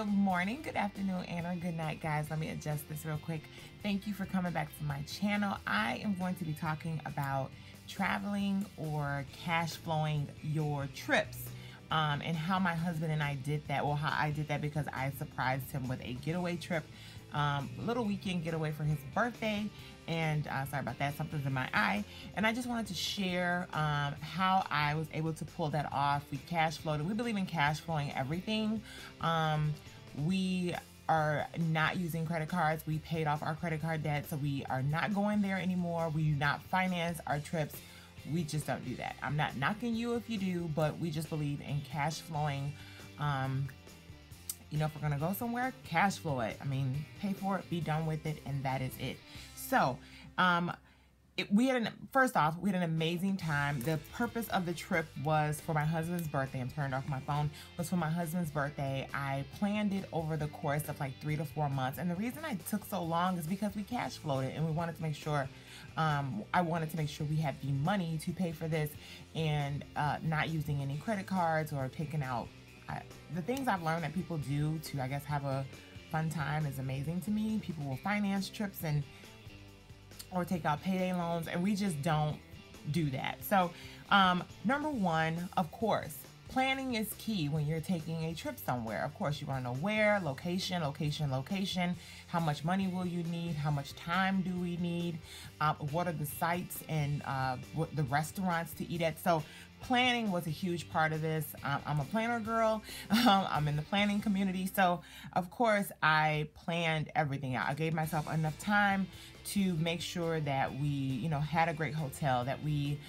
Good morning, good afternoon, and or good night, guys. Let me adjust this real quick. Thank you for coming back to my channel. I am going to be talking about traveling or cash flowing your trips, and how my husband and I did that. Well, how I did that because I surprised him with a getaway trip, little weekend getaway for his birthday. And sorry about that, something's in my eye. And I just wanted to share how I was able to pull that off. We cash flowed, and we believe in cash flowing everything. We are not using credit cards. We paid off our credit card debt, so we are not going there anymore. We do not finance our trips. We just don't do that. I'm not knocking you if you do, but we just believe in cash flowing. You know, if we're gonna go somewhere, cash flow it. I mean, pay for it, be done with it, and that is it. So, first off, we had an amazing time. The purpose of the trip was for my husband's birthday. I'm turned off my phone. Was for my husband's birthday. I planned it over the course of like 3 to 4 months. And the reason I took so long is because we cash flowed it, and we wanted to make sure, I wanted to make sure we had the money to pay for this, and not using any credit cards or taking out. The things I've learned that people do to, I guess, have a fun time is amazing to me. People will finance trips or take out payday loans, and we just don't do that. So number one, of course, planning is key when you're taking a trip somewhere. Of course, you want to know where, location, how much money will you need, how much time do we need, what are the sites and what the restaurants to eat at. So planning was a huge part of this. I'm a planner girl. I'm in the planning community. So of course I planned everything out. I gave myself enough time to make sure that we, you know, had a great hotel, that we,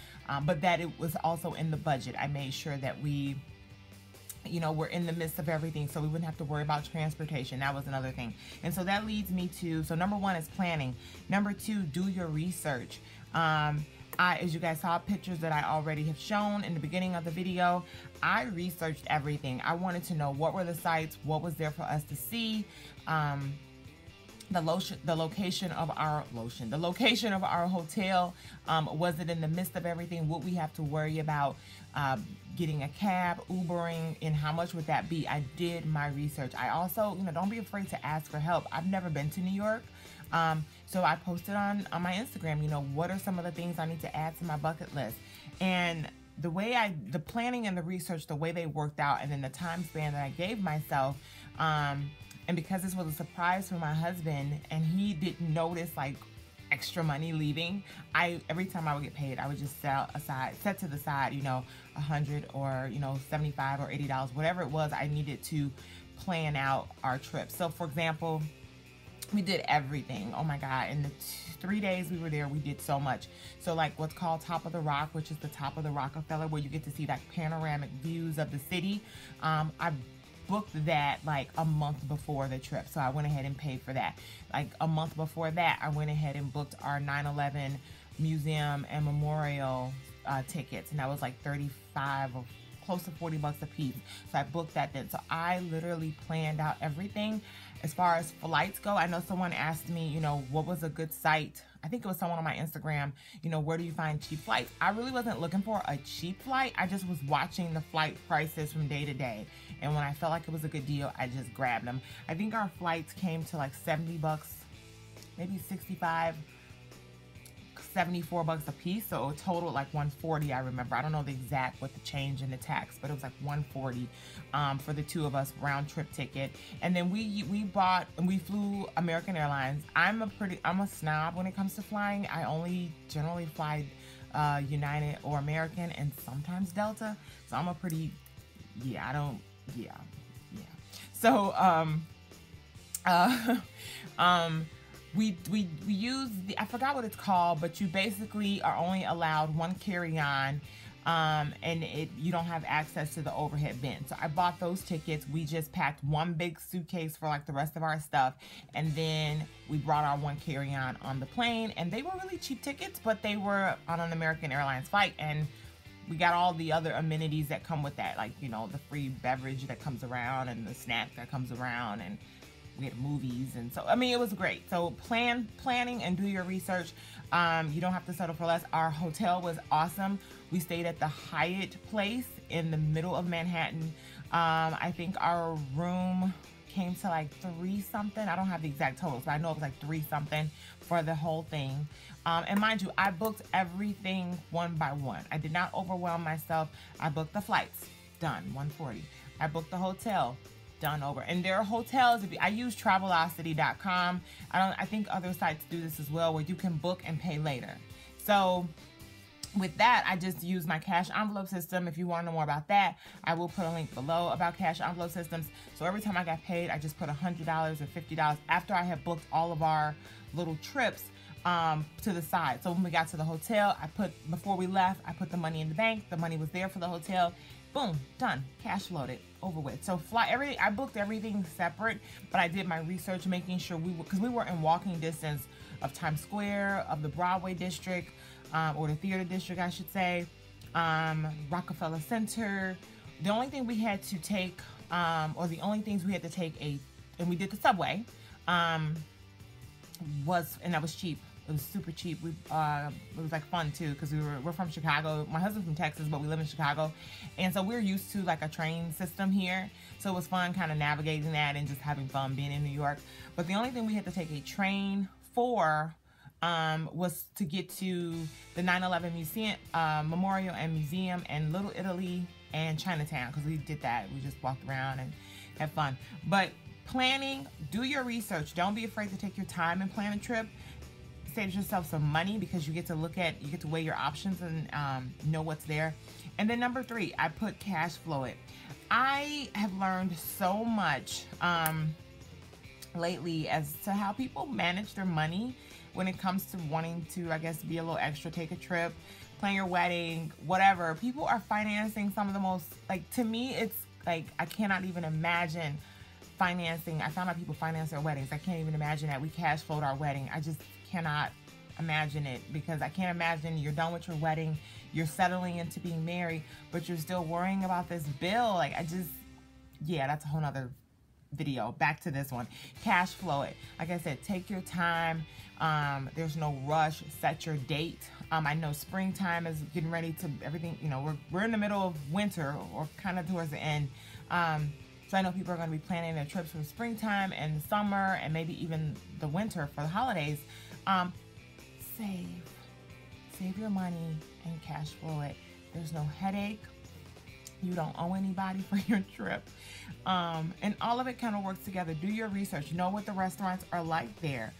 but that it was also in the budget. I made sure that we, you know, we're in the midst of everything, so we wouldn't have to worry about transportation. That was another thing. And so that leads me to, so number one is planning. Number two, do your research. As you guys saw pictures that I already have shown in the beginning of the video, I researched everything. I wanted to know what were the sites, what was there for us to see, the location of our hotel. Was it in the midst of everything? Would we have to worry about getting a cab, Ubering, and how much would that be? I did my research. I also, you know, don't be afraid to ask for help. I've never been to New York. So I posted on my Instagram, you know, what are some of the things I need to add to my bucket list? And the way the planning and the research, the way they worked out, and then the time span that I gave myself, and because this was a surprise for my husband and he didn't notice like extra money leaving, every time I would get paid, I would just set to the side, you know, $100 or, you know, $75 or $80, whatever it was I needed to plan out our trip. So for example, we did everything. Oh my God. In the 3 days we were there, we did so much. So like what's called Top of the Rock, which is the top of the Rockefeller, where you get to see like panoramic views of the city. I booked that like a month before the trip. So I went ahead and paid for that. Like a month before that, I went ahead and booked our 9/11 museum and memorial tickets. And that was like 35 or close to 40 bucks a piece. So I booked that then. So I literally planned out everything. As far as flights go, I know someone asked me, you know, what was a good site? I think it was someone on my Instagram, you know, where do you find cheap flights? I really wasn't looking for a cheap flight. I just was watching the flight prices from day to day. And when I felt like it was a good deal, I just grabbed them. I think our flights came to like 70 bucks, maybe 65, 74 bucks a piece. So a total like 140, I remember. I don't know the exact with the change in the tax, but it was like 140 for the two of us, round trip ticket. And then we flew American Airlines. I'm a snob when it comes to flying. I only generally fly United or American and sometimes Delta. So I'm a pretty, So we use I forgot what it's called, but you basically are only allowed one carry-on, and you don't have access to the overhead bin. So I bought those tickets. We just packed one big suitcase for like the rest of our stuff, and then we brought our one carry-on on the plane. And they were really cheap tickets, but they were on an American Airlines flight, and we got all the other amenities that come with that, like, you know, the free beverage that comes around and the snack that comes around, and we had movies. And so, I mean, it was great. So planning and do your research. You don't have to settle for less. Our hotel was awesome. We stayed at the Hyatt Place in the middle of Manhattan. I think our room came to like 3 something. I don't have the exact totals, but I know it was like 3 something for the whole thing. And mind you, I booked everything one by one. I did not overwhelm myself. I booked the flights, done, 140. I booked the hotel, done, over. And there are hotels, I use Travelocity.com. I think other sites do this as well, where you can book and pay later. So with that, I just use my cash envelope system. If you want to know more about that, I will put a link below about cash envelope systems. So every time I got paid, I just put $100 or $50 after I have booked all of our little trips to the side. So when we got to the hotel, before we left, I put the money in the bank. The money was there for the hotel. Boom, done, cash loaded, over with. So I booked everything separate, but I did my research, making sure because we were in walking distance of Times Square, of the Broadway district, or the theater district, I should say, Rockefeller Center. The only thing we had to take, or the only things we had to take and we did the subway, and that was cheap. It was super cheap. It was like fun too, because we're from Chicago. My husband's from Texas, but we live in Chicago, and so we're used to like a train system here. So it was fun kind of navigating that and just having fun being in New York. But the only thing we had to take a train for was to get to the 9/11 Museum, Memorial and Museum, and Little Italy and Chinatown, because we did that. We just walked around and had fun. But planning, do your research. Don't be afraid to take your time and plan a trip. Save yourself some money, because you get to weigh your options and know what's there. And then number 3, I put cash flow it. I have learned so much lately as to how people manage their money when it comes to wanting to, I guess, be a little extra, take a trip, plan your wedding, whatever. People are financing some of the most, like, to me, it's like, I cannot even imagine financing. I found out people finance their weddings. I can't even imagine that. We cash flowed our wedding. I just cannot imagine it, because I can't imagine you're done with your wedding, you're settling into being married, but you're still worrying about this bill. Like, yeah, that's a whole nother video. Back to this one. Cash flow it. Like I said, take your time. There's no rush. Set your date. I know springtime is getting ready to everything. You know, we're in the middle of winter, or kind of towards the end. So I know people are going to be planning their trips for springtime and summer, and maybe even the winter for the holidays. Save your money and cash flow it. There's no headache. You don't owe anybody for your trip. And all of it kind of works together. Do your research. Know what the restaurants are like there.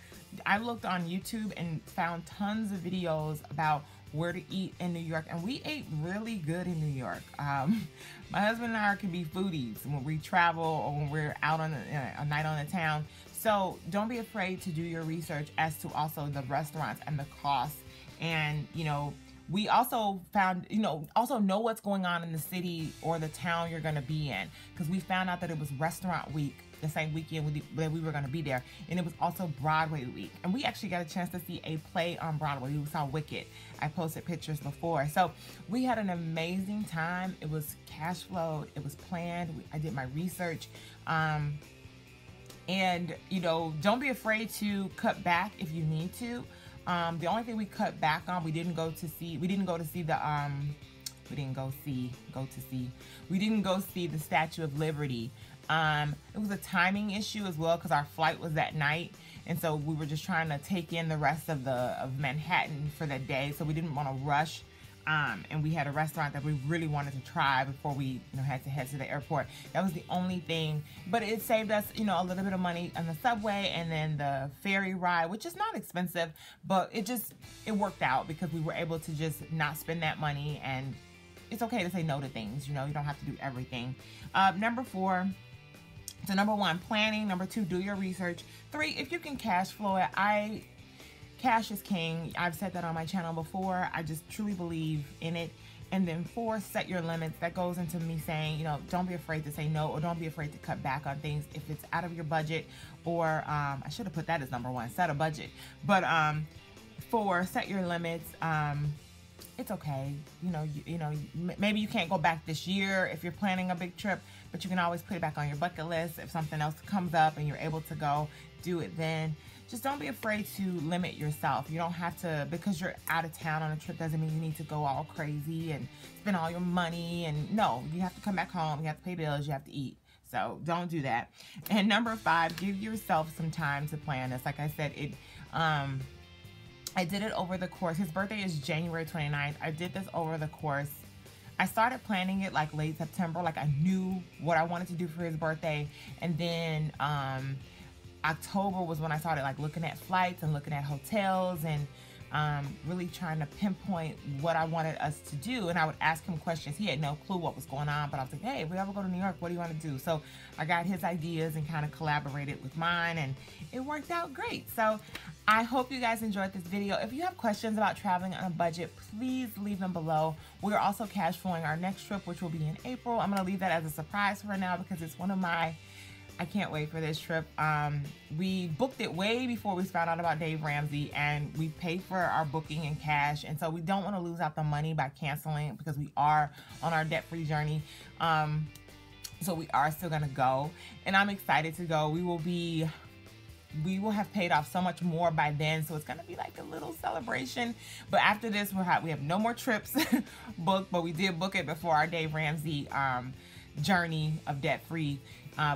I looked on YouTube and found tons of videos about where to eat in New York, and we ate really good in New York. My husband and I can be foodies when we travel, or when we're out on a night on the town. So don't be afraid to do your research as to also the restaurants and the costs. And, you know, we also found, also know what's going on in the city or the town you're going to be in, because we found out that it was restaurant week the same weekend that we were going to be there, and it was also Broadway week, and we actually got a chance to see a play on Broadway. We saw Wicked. I posted pictures before, so we had an amazing time. It was cash flowed, it was planned. I did my research, and don't be afraid to cut back if you need to. The only thing we cut back on, we didn't go see the Statue of Liberty. It was a timing issue as well, because our flight was that night, and so we were just trying to take in the rest of Manhattan for that day, so we didn't want to rush. And we had a restaurant that we really wanted to try before we had to head to the airport. That was the only thing, but it saved us a little bit of money on the subway, and then the ferry ride, which is not expensive, but it worked out, because we were able to just not spend that money. And it's okay to say no to things. You don't have to do everything. Number 4. So number 1, planning. Number 2, do your research. 3, if you can cash flow it. Cash is king. I've said that on my channel before. I just truly believe in it. And then 4, set your limits. That goes into me saying, don't be afraid to say no, or don't be afraid to cut back on things if it's out of your budget. Or I should have put that as number 1, set a budget. But 4, set your limits. It's okay. Maybe you can't go back this year if you're planning a big trip, but you can always put it back on your bucket list. If something else comes up and you're able to go, do it then. Just don't be afraid to limit yourself. You don't have to, because you're out of town on a trip, doesn't mean you need to go all crazy and spend all your money. And no, you have to come back home. You have to pay bills. You have to eat. So don't do that. And number 5, give yourself some time to plan this. Like I said, I did it over the course. His birthday is January 29th. I did this over the course. I started planning it like late September. Like I knew what I wanted to do for his birthday. And then October was when I started like looking at flights and looking at hotels and really trying to pinpoint what I wanted us to do. And I would ask him questions. He had no clue what was going on, but I was like, hey, if we ever go to New York, what do you want to do? So I got his ideas and kind of collaborated with mine, and it worked out great. So I hope you guys enjoyed this video. If you have questions about traveling on a budget, please leave them below. We are also cash flowing our next trip, which will be in April. I'm going to leave that as a surprise for now because it's one of my, I can't wait for this trip. We booked it way before we found out about Dave Ramsey, and we paid for our booking in cash. And so we don't want to lose out the money by canceling because we are on our debt-free journey. So we are still going to go, and I'm excited to go. We will have paid off so much more by then, so it's going to be like a little celebration. But after this, we have no more trips booked, but we did book it before our Dave Ramsey journey of debt-free,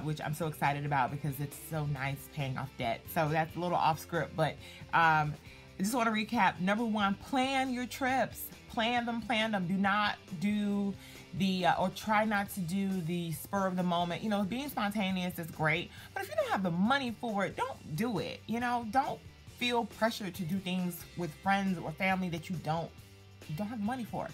which I'm so excited about because it's so nice paying off debt. So that's a little off script, but I just want to recap. Number 1, plan your trips. Plan them. Do not do the, or try not to do the spur of the moment. You know, being spontaneous is great, but if you don't have the money for it, don't do it. You know, don't feel pressure to do things with friends or family that you don't have money for.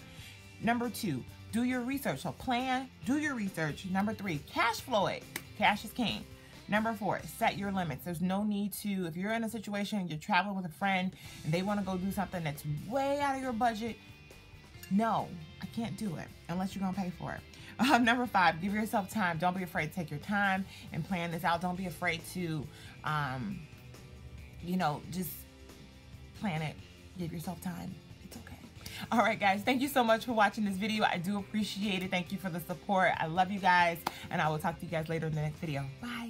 Number 2, do your research. So plan, do your research. Number 3, cash flow it. Cash is king. Number 4, set your limits. There's no need to, if you're in a situation, you're traveling with a friend and they want to go do something that's way out of your budget, no, I can't do it unless you're going to pay for it. Number 5, give yourself time. Don't be afraid to take your time and plan this out. Don't be afraid to, you know, just plan it. Give yourself time. It's okay. All right, guys, thank you so much for watching this video. I do appreciate it. Thank you for the support. I love you guys, and I will talk to you guys later in the next video. Bye.